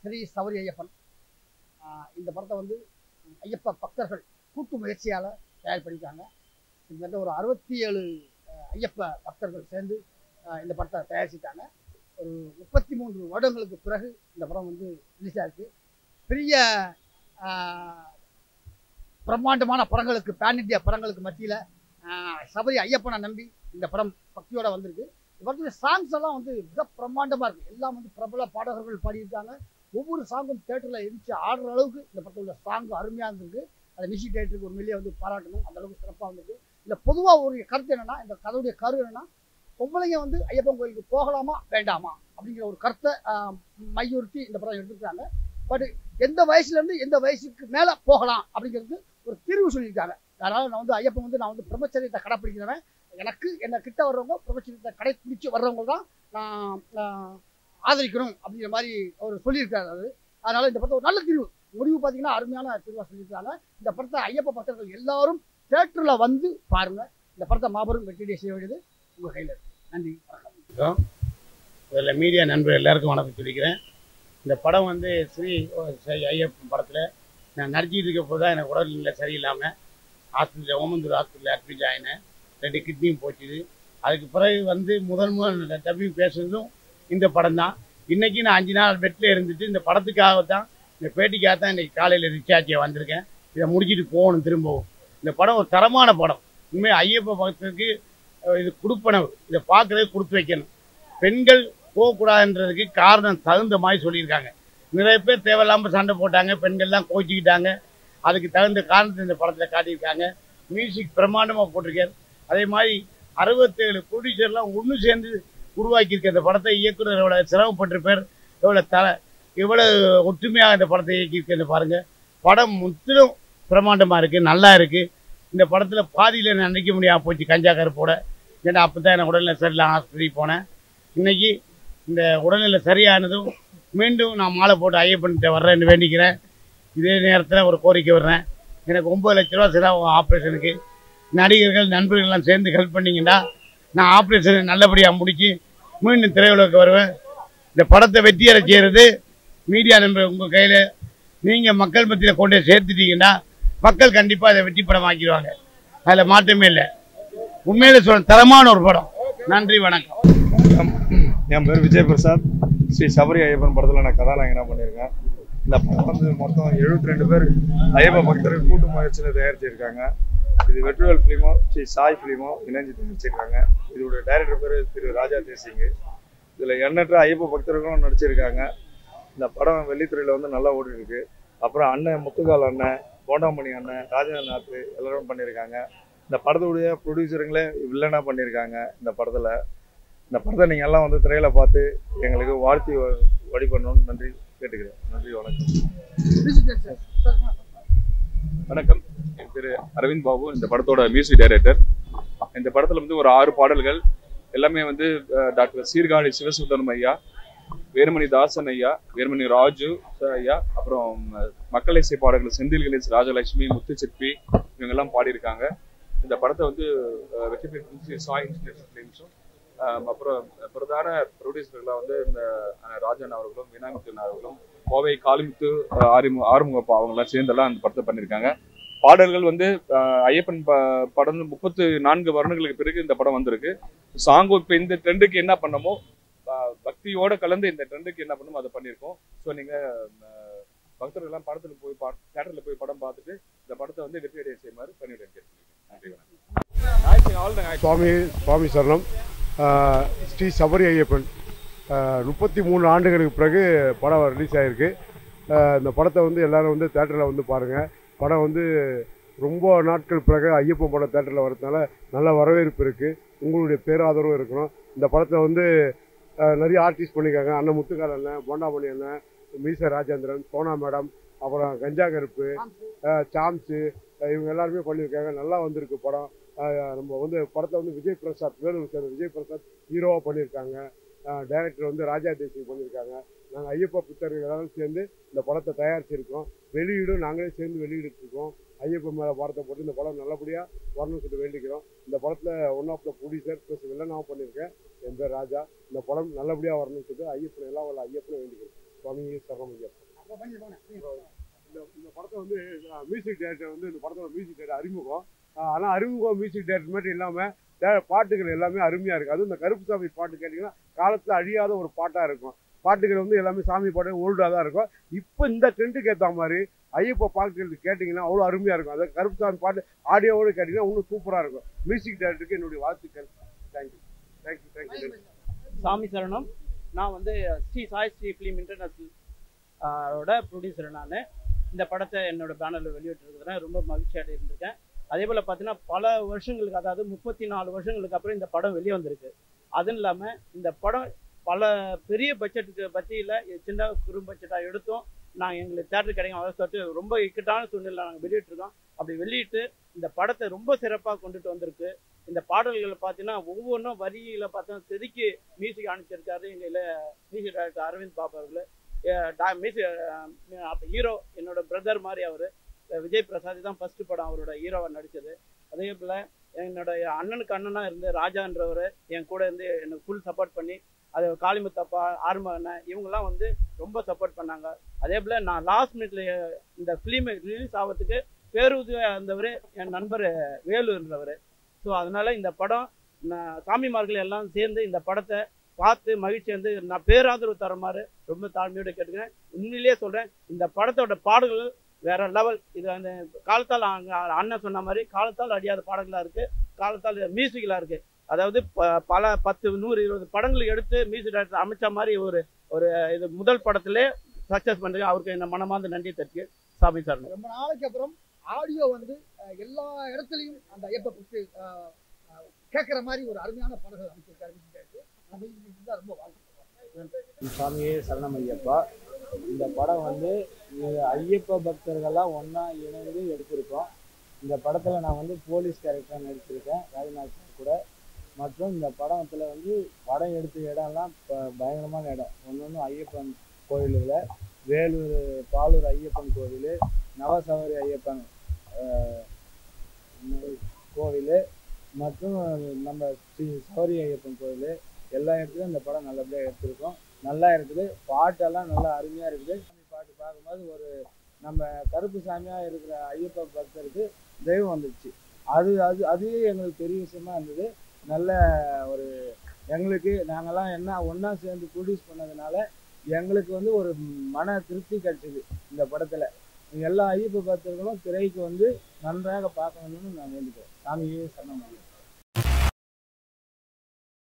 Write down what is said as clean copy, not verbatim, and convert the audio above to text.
ஸ்ரீ சபரி ஐயப்பன். இந்த படத்தை வந்து ஐயப்ப பக்தர்கள் கூட்டு முயற்சியால் தயார் பண்ணியிருக்காங்க. கிட்டத்தட்ட ஒரு 67 ஐயப்ப பக்தர்கள் சேர்ந்து இந்த படத்தை தயாரிச்சிட்டாங்க. ஒரு 33 வருடங்களுக்கு பிறகு இந்த படம் வந்து ரிலீஸ் ஆயிருக்கு. பெரிய பிரம்மாண்டமான படங்களுக்கு, பேன் இண்டியா படங்களுக்கு மத்தியில் சபரி ஐயப்பனை நம்பி இந்த படம் பக்தியோட வந்திருக்கு. இந்த படத்துடைய சாங்ஸ் எல்லாம் வந்து மிக பிரம்மாண்டமாக இருக்குது. எல்லாம் வந்து பிரபல பாடகர்கள் பாடியிருக்காங்க. ஒவ்வொரு சாங்கும் தேட்டரில் எரிச்சு ஆடுற அளவுக்கு இந்த படத்தோட சாங் அருமையாக இருந்திருக்கு. அதை மியூசிக் டைரக்டருக்கு உண்மையிலேயே வந்து பாராட்டணும். அந்த அளவுக்கு சிறப்பாக இருந்திருக்கு. இல்லை பொதுவாக ஒரு கருத்து என்னன்னா, இந்த கதையுடைய கரு என்னன்னா, பொம்பளைங்க வந்து ஐயப்பன் கோயிலுக்கு போகலாமா வேண்டாமா அப்படிங்கிற ஒரு கருத்தை மையுறுத்தி இந்த படம் எடுத்துருக்காங்க. பட் எந்த வயசுலேருந்து எந்த வயசுக்கு மேலே போகலாம் அப்படிங்கிறது ஒரு தீர்வு சொல்லியிருக்காங்க. அதனால் நான் வந்து ஐயப்பன் வந்து நான் வந்து பிரம்மச்சரியத்தை கடைப்பிடிக்கிறவன். எனக்கு என்ன கிட்ட வர்றவங்க பிரம்மச்சரியத்தை கடைப்பிடிச்சு வர்றவங்க தான் நான் ஆதரிக்கணும் அப்படிங்கிற மாதிரி அவர் சொல்லியிருக்காரு. அதனால் இந்த படத்தை ஒரு நல்ல தீர்வு, முடிவு பார்த்தீங்கன்னா அருமையான தீர்வாக சொல்லியிருக்காங்க. இந்த படத்தை ஐயப்ப பக்தர்கள் எல்லாரும் தேட்டரில் வந்து பாருங்கள். இந்த படத்தை மாபெரும் வெற்றியை செய்ய வேண்டியது உங்கள் கையில் இருக்குது. நன்றி, வணக்கம். இதில் மீடியா நண்பர் எல்லாருக்கும் வணக்கம் சொல்லிக்கிறேன். இந்த படம் வந்து ஸ்ரீ ஐயப்பன் படத்தில் நான் நடிச்சிட்டு இருக்க போது தான் எனக்கு உடல்நிலை சரியில்லாமல் ஹாஸ்பிட்டலில் ஓமந்தூர் ஹாஸ்பிட்டலில் அட்மிட் ஆகினேன். 2 கிட்னியும் போச்சுது. அதுக்கு பிறகு வந்து முதல் டப்பிங் பேசுறதும் இந்த படம் தான். இன்றைக்கி நான் 5 நாள் பெட்டில் இருந்துட்டு இந்த படத்துக்காக தான், இந்த பேட்டிக்காக தான் இன்றைக்கி காலையில் ரிச்சார்ஜியை வந்திருக்கேன். இதை முடிச்சுட்டு போகணும் திரும்பவும். இந்த படம் ஒரு தரமான படம். உண்மையாக ஐயப்ப பக்தருக்கு இது கொடுப்பனவு. இதை பார்க்குறதுக்கு கொடுத்து வைக்கணும். பெண்கள் போகக்கூடாதுன்றதுக்கு காரணம் தகுந்த மாதிரி சொல்லியிருக்காங்க. நிறைய பேர் தேவையில்லாமல் சண்டை போட்டாங்க, பெண்கள்லாம் கோச்சிக்கிட்டாங்க. அதுக்கு தகுந்த காரணத்தை இந்த படத்தில் காட்டியிருக்காங்க. மியூசிக் பிரம்மாண்டமாக போட்டிருக்காரு. அதே மாதிரி 67 ப்ரொடியூசர்லாம் ஒன்று சேர்ந்து உருவாக்கியிருக்க இந்த படத்தை இயக்குனர் எவ்வளோ சிரமப்பட்டிருப்பார், எவ்வளோ ஒற்றுமையாக இந்த படத்தை இயக்கியிருக்கேன்னு பாருங்கள். படம் முற்றிலும் பிரம்மாண்டமாக இருக்குது, நல்லா இருக்குது. இந்த படத்தில் பாதியில் நினைக்க முடியாமல் போச்சு கஞ்சா கருப்போட. ஏன்னா அப்போ தான் எனக்கு உடல்நிலை சரியில்லை, ஆஸ்பத்திரிக்கு போனேன். இன்றைக்கி இந்த உடல்நிலை சரியானதும் மீண்டும் நான் மாலை போட்டு ஐயப்பன்கிட்ட வர்றேன்னு வேண்டிக்கிறேன். இதே நேரத்தில் ஒரு கோரிக்கை வர்றேன். எனக்கு 9 லட்ச ரூபா செலவு ஆப்ரேஷனுக்கு. நடிகர்கள் நண்பர்கள்லாம் சேர்ந்து ஹெல்ப் பண்ணிங்கன்னா நான் ஆப்ரேஷனை நல்லபடியாக முடித்து மீண்டும் திரையுலகுக்கு வருவேன். இந்த படத்தை வெற்றியரை செய்கிறது மீடியா நண்பர் உங்கள் கையில். நீங்கள் மக்கள் மத்தியில் கொண்டு சேர்த்துட்டீங்கன்னா மக்கள் கண்டிப்பாக இதை வெற்றி படம் ஆக்கிடுவாங்க. அதில் மாற்றமே இல்லை. உண்மையில சொல்ல தரமான ஒரு படம். நன்றி, வணக்கம். என் பேர் விஜய் பிரசாத். ஸ்ரீ சபரி ஐயப்பன் படத்தில் நான் கதாநாயகனாக பண்ணியிருக்கேன். இந்த படம் வந்து மொத்தம் 72 பேர் ஐயப்ப பக்தர்கள் கூட்டு முயற்சியில் தயாரிச்சிருக்காங்க. இது வெற்றிவேல் ஃபிலிமோ ஸ்ரீ சாய் ஃபிலிமோ இணைஞ்சு தயாரிச்சிருக்காங்க. இதோட டைரக்டர் பேர் திரு ராஜா தேசிங். இதில் எண்ணற்ற ஐயப்ப பக்தர்களும் நடிச்சிருக்காங்க. இந்த படம் வெள்ளித்திரையில் வந்து நல்லா ஓடி இருக்கு. அப்புறம் அண்ணன் முத்துக்கால் அண்ணன், போண்டாமணி அண்ணன், ராஜேந்திரநாத் எல்லாரும் பண்ணியிருக்காங்க. இந்த படத்துடைய ப்ரொடியூசருங்களே வில்லனாக பண்ணியிருக்காங்க. இந்த படத்தை நீங்கள் எல்லாம் வந்து திரையில் பார்த்து எங்களுக்கு வாழ்த்தி வழிபடணும்னு நன்றி கேட்டுக்கிறேன். நன்றி, வணக்கம். வணக்கம், என் பேர் அரவிந்த் பாபு. இந்த படத்தோட மியூசிக் டைரக்டர். இந்த படத்தில் வந்து ஒரு 6 பாடல்கள் எல்லாமே வந்து டாக்டர் சீர்காழி சிவசுந்தரம் ஐயா, வேர்மணி தாசன் ஐயா, வேர்மணி ராஜு ஐயா, அப்புறம் மக்கள் இசை பாடல்கள் செந்தில் கணேஷ், ராஜலட்சுமி, முத்துச்சிற்பி இவங்கெல்லாம் பாடியிருக்காங்க. இந்த படத்தை வந்து வெற்றி பெற்ற சாய் இன்டர்நேஷனல் ஃபிலிம்ஸும் அப்புறம் பிரதான ப்ரொடியூசர்களாக வந்து இந்த ராஜன் அவர்களும், வீணாமித்தன் அவர்களும், கோவை காளிமுத்து, ஆறுமுகப்பா அவங்கெல்லாம் சேர்ந்தெல்லாம் அந்த படத்தை பண்ணியிருக்காங்க. பாடல்கள் வந்து ஐயப்பன் படம் 34 வருடங்களுக்கு பிறகு இந்த படம் வந்திருக்கு. சாங்கும் இப்போ இந்த ட்ரெண்டுக்கு என்ன பண்ணமோ பக்தியோட கலந்து இந்த ட்ரெண்டுக்கு என்ன பண்ணமோ அதை பண்ணியிருக்கோம். ஸோ நீங்கள் பக்தர்கள்லாம் படத்தில் போய் தேட்டரில் போய் படம் பார்த்துட்டு இந்த படத்தை வந்து வெற்றியடைய செய்யுமாறு பண்ணிவிடுங்க. நன்றி, வணக்கம். சுவாமி சரணம். ஸ்ரீ சபரி ஐயப்பன் 33 ஆண்டுகளுக்கு பிறகு படம் ரிலீஸ் ஆகிருக்கு. இந்த படத்தை வந்து எல்லோரும் வந்து தேட்டரில் வந்து பாருங்கள். படம் வந்து ரொம்ப நாட்கள் பிறகு ஐயப்பன் படம் தேட்டரில் வரதுனால நல்ல வரவேற்பு இருக்குது. உங்களுடைய பேராதரவும் இருக்கணும். இந்த படத்தை வந்து நிறைய ஆர்டிஸ்ட் பண்ணியிருக்காங்க. அண்ணன் முத்துக்கால் அண்ணன், போண்டாமணி அண்ணன், மீச ராஜேந்திரன், சோனா மேடம், அப்புறம் கஞ்சா கருப்பு, சாம்ஸு இவங்க எல்லாருமே பண்ணியிருக்காங்க. நல்லா வந்திருக்கு படம். நம்ம வந்து படத்தை வந்து விஜய் பிரசாத், வேலூர் சேர்ந்த விஜய் பிரசாத் ஹீரோவாக பண்ணியிருக்காங்க. டைரக்டர் வந்து ராஜா தேசிங் பண்ணியிருக்காங்க. நாங்கள் ஐயப்பா புத்தர்கள் எல்லாரும் சேர்ந்து இந்த படத்தை தயாரிச்சிருக்கோம். வெளியீடும் நாங்களே சேர்ந்து வெளியிட்டுருக்கோம். ஐயப்பன் மேலே படத்தை போட்டு இந்த படம் நல்லபடியாக வரணும்னு சொல்லிட்டு வேண்டிக்கிறோம். இந்த படத்தில் one of the producer plus வில்லனாகவும் பண்ணியிருக்கேன். என் பேர் ராஜா. இந்த படம் நல்லபடியாக வரணும்னு சொல்லிட்டு ஐயப்பன் எல்லாம் உள்ள ஐயப்பனை வேண்டிக்கிறோம். சுவாமி சரணம் ஐயப்பன். இந்த படத்தை வந்து மியூசிக் டைரக்டர் வந்து இந்த படத்தோட மியூசிக் டைரக்டர் அறிமுகம். ஆனால் அறிமுகம் மியூசிக் டைரக்டர் மட்டும் இல்லாமல் பாட்டுகள் எல்லாமே அருமையாக இருக்குது. அதுவும் இந்த கருப்புசாமி பாட்டு கேட்டிங்கன்னா காலத்தில் அழியாத ஒரு பாட்டாக இருக்கும். பாட்டுகள் வந்து எல்லாமே சாமி பாட்டு ஓல்டாக தான் இருக்கும். இப்போ இந்த ட்ரெண்டுக்கு ஏற்ற மாதிரி ஐயப்பா பாட்டுகள் கேட்டிங்கன்னா அவ்வளோ அருமையாக இருக்கும். அது கருப்புசாமி பாட்டு ஆடியோவோடு கேட்டிங்கன்னா இன்னும் சூப்பராக இருக்கும். மியூசிக் டைரக்டருக்கு என்னுடைய வாழ்த்துக்கள். Thank you thank you thank you. சாமி சரணம். நான் வந்து Sri Sai Sri film international producer. நான் இந்த படத்தை என்னோட பேனரில் வெளியிட்டிருக்கிறேன். ரொம்ப மகிழ்ச்சியாக இருந்திருக்கேன். அதே போல் பார்த்தீங்கன்னா பல வருஷங்களுக்கு, அதாவது 34 வருஷங்களுக்கு அப்புறம் இந்த படம் வெளியே வந்திருக்கு. அதுவும் இல்லாமல் இந்த படம் பல பெரிய பட்ஜெட்டுக்கு பற்றியில் சின்ன குறு பட்ஜெட்டாக எடுத்தோம். நாங்கள் எங்களுக்கு தேட்டர் கிடைக்கும் அவசரத்து ரொம்ப இக்கட்டான சூழ்நிலை நாங்கள் வெளியிட்டிருக்கோம். அப்படி வெளியிட்டு இந்த படத்தை ரொம்ப சிறப்பாக கொண்டுட்டு வந்திருக்கு. இந்த பாடல்களை பார்த்தீங்கன்னா ஒவ்வொன்றும் வரியில் பார்த்தோன்னா செதுக்கி மியூசிக் அனுப்பிச்சிருக்காரு எங்கள் மியூசிக் டைரக்டர் அரவிந்த் பாபு அவர்கள். மியூசிக் ஹீரோ என்னோட பிரதர் மாதிரி அவர் விஜய் பிரசாத் தான் ஃபர்ஸ்ட் படம் அவரோட ஹீரோவை நடித்தது. அதே போல் என்னோடய அண்ணனுக்கு அண்ணனாக இருந்து ராஜான்றவர் என் கூட இருந்து எனக்கு ஃபுல் சப்போர்ட் பண்ணி, அது காளிமுத்தப்பா, ஆர்ம அண்ணன் இவங்கெல்லாம் வந்து ரொம்ப சப்போர்ட் பண்ணாங்க. அதே போல் நான் லாஸ்ட் மினிட்ல இந்த ஃபிலிம் ரிலீஸ் ஆகிறதுக்கு பேருதவியாக இருந்தவர் என் நண்பர் வேலுன்றவர். ஸோ அதனால் இந்த படம் சாமிமார்கள் எல்லாம் சேர்ந்து இந்த படத்தை பார்த்து மகிழ்ச்சி வந்து நான் பேராதரவு தர மாதிரி ரொம்ப தாழ்மையோடு கேட்டுக்கிறேன். உண்மையிலேயே சொல்கிறேன், இந்த படத்தோட பாடல்கள் வேற லெவல். இது அந்த காலத்தால் அண்ணன் சொன்ன மாதிரி காலத்தால் அடியாத பாடல்களாக இருக்குது, காலத்தால் மியூசிக்கலாக இருக்குது. அதாவது பல 10, 100, 20 படங்கள் எடுத்து மியூசிக் டைரக்டர் அமைச்ச மாதிரி ஒரு இது முதல் படத்திலே சக்ஸஸ் பண்ணுறது. அவருக்கு என்ன மனமார்ந்த நன்றி தெரிவிக்கு. சாமி சார் ரொம்ப நாளைக்கு அப்புறம் ஆடியோ வந்து எல்லா இடத்துலையும் அந்த ஐயப்ப புக்கு கேட்குற மாதிரி ஒரு அருமையான பாடல்கள் அமைச்சிருக்காரு. ரொம்ப வாழ்க்கை. சாமியே சரணம் ஐயப்பா. இந்த படம் வந்து ஐயப்ப பக்தர்கள்லாம் ஒன்றா இணைந்து எடுத்திருக்கோம். இந்த படத்தில் நான் வந்து போலீஸ் கேரக்டராக நடிச்சிருக்கேன் ராஜ்நாத் சார் கூட. மற்றும் இந்த படத்தில் வந்து படம் எடுத்த இடம்லாம் பயங்கரமான இடம். ஒன்று ஐயப்பன் கோயிலில், வேலூர் பாலூர் ஐயப்பன் கோவில், நவசவரி ஐயப்பன் கோவில் மற்றும் நம்ம ஸ்ரீ சௌரி ஐயப்பன் கோவில், எல்லா இடத்துலையும் இந்த படம் நல்லபடியாக எடுத்திருக்கோம். நல்லா இருக்குது. பாட்டெல்லாம் நல்லா அருமையாக இருக்குது. பாட்டு பார்க்கும்போது ஒரு நம்ம கருப்பு சாமியாக இருக்கிற ஐயப்ப பக்தருக்கு தெய்வம் வந்துடுச்சு. அதுவே எங்களுக்கு பெரிய விஷயமா இருந்தது. நல்ல ஒரு எங்களுக்கு நாங்கள்லாம் என்ன ஒன்றா சேர்ந்து ப்ரொடியூஸ் பண்ணதுனால எங்களுக்கு வந்து ஒரு மன திருப்தி கிடைச்சிது. இந்த படத்தில் எல்லா ஐயப்ப பக்தர்களும் திரைக்கு வந்து நன்றாக பார்க்கணும்னு நான் வேண்டிக்கிறேன். சாமியே சரணம்.